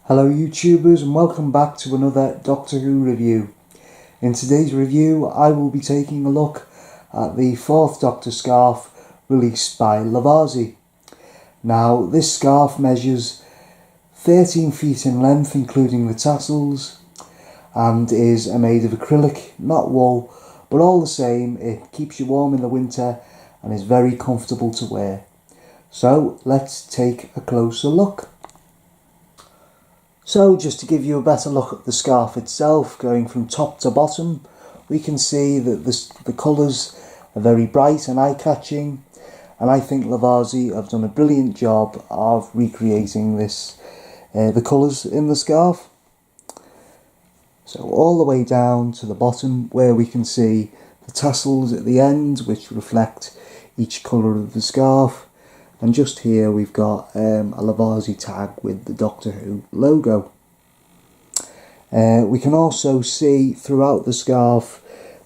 Hello YouTubers, and welcome back to another Doctor Who review. In today's review I will be taking a look at the 4th Doctor scarf released by Lovarzi. Now this scarf measures 13 feet in length including the tassels and is made of acrylic, not wool, but all the same it keeps you warm in the winter and is very comfortable to wear. So let's take a closer look. So just to give you a better look at the scarf itself, going from top to bottom, we can see that the colours are very bright and eye-catching, and I think Lovarzi have done a brilliant job of recreating the colours in the scarf. So all the way down to the bottom where we can see the tassels at the end which reflect each colour of the scarf. And just here we've got a Lovarzi tag with the Doctor Who logo. We can also see throughout the scarf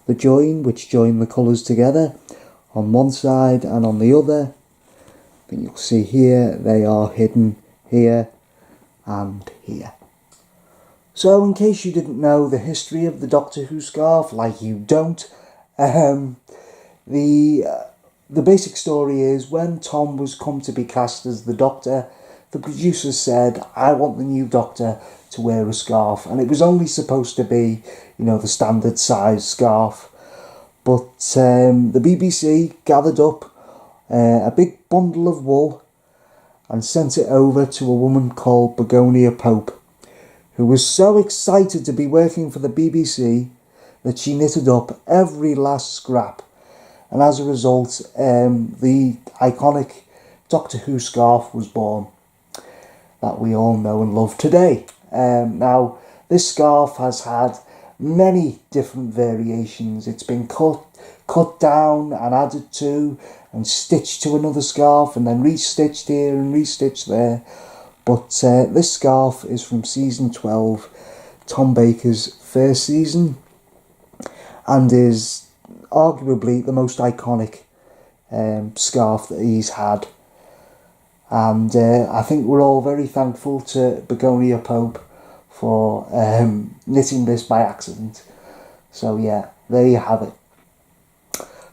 the join, which join the colours together on one side and on the other. And you'll see here they are hidden here and here. So in case you didn't know the history of the Doctor Who scarf, like you don't, the basic story is when Tom was come to be cast as the Doctor, the producers said, I want the new Doctor to wear a scarf. And it was only supposed to be, the standard size scarf. But the BBC gathered up a big bundle of wool and sent it over to a woman called Begonia Pope, who was so excited to be working for the BBC that she knitted up every last scrap. And as a result, the iconic Doctor Who scarf was born, that we all know and love today. Now, this scarf has had many different variations. It's been cut down and added to and stitched to another scarf and then restitched here and restitched there. But this scarf is from season 12, Tom Baker's first season, and is arguably the most iconic scarf that he's had. And I think we're all very thankful to Begonia Pope for knitting this by accident. So yeah, there you have it.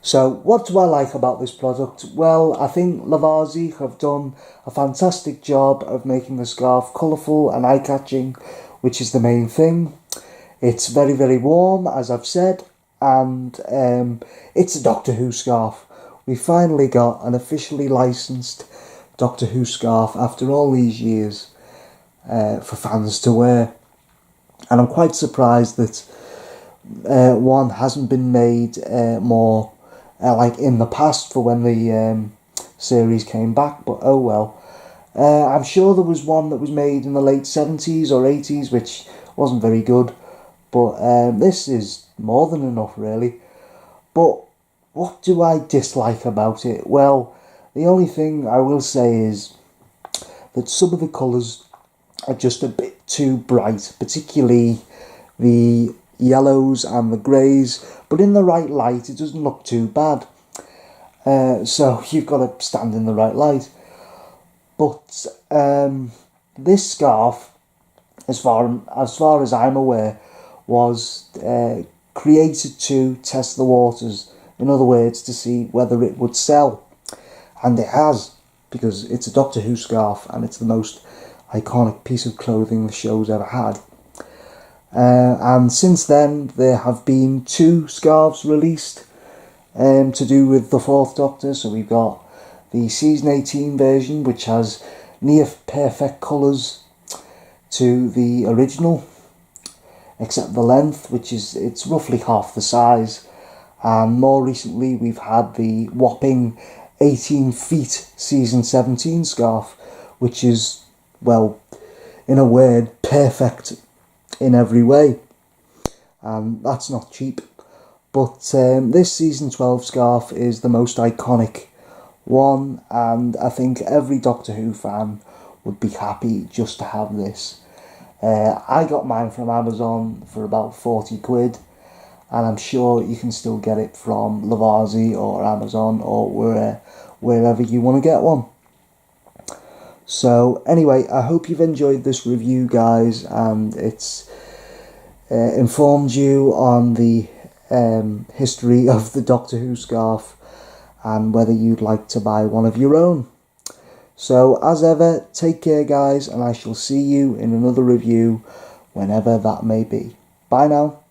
So what do I like about this product? Well, I think Lovarzi have done a fantastic job of making the scarf colourful and eye-catching, which is the main thing. It's very, very warm, as I've said, and it's a Doctor Who scarf. We finally got an officially licensed Doctor Who scarf after all these years for fans to wear. And I'm quite surprised that one hasn't been made more like in the past for when the series came back, but oh well. I'm sure there was one that was made in the late 70s or 80s which wasn't very good, but this is more than enough really. But what do I dislike about it? Well, the only thing I will say is that some of the colours are just a bit too bright, particularly the yellows and the greys, but in the right light it doesn't look too bad. So you've got to stand in the right light. But this scarf, as far as I'm aware, was created to test the waters. In other words, to see whether it would sell. And it has, because it's a Doctor Who scarf and it's the most iconic piece of clothing the show's ever had. And since then there have been 2 scarves released to do with the 4th Doctor. So we've got the season 18 version, which has near perfect colours to the original, except the length, which is it's roughly half the size. And more recently we've had the whopping 18 feet season 17 scarf, which is, well, in a word, perfect in every way. And that's not cheap. But this season 12 scarf is the most iconic one, and I think every Doctor Who fan would be happy just to have this. I got mine from Amazon for about 40 quid, and I'm sure you can still get it from Lovarzi or Amazon or wherever you want to get one. So anyway, I hope you've enjoyed this review, guys, and it's informed you on the history of the Doctor Who scarf and whether you'd like to buy one of your own. So as ever, take care, guys, and I shall see you in another review whenever that may be. Bye now.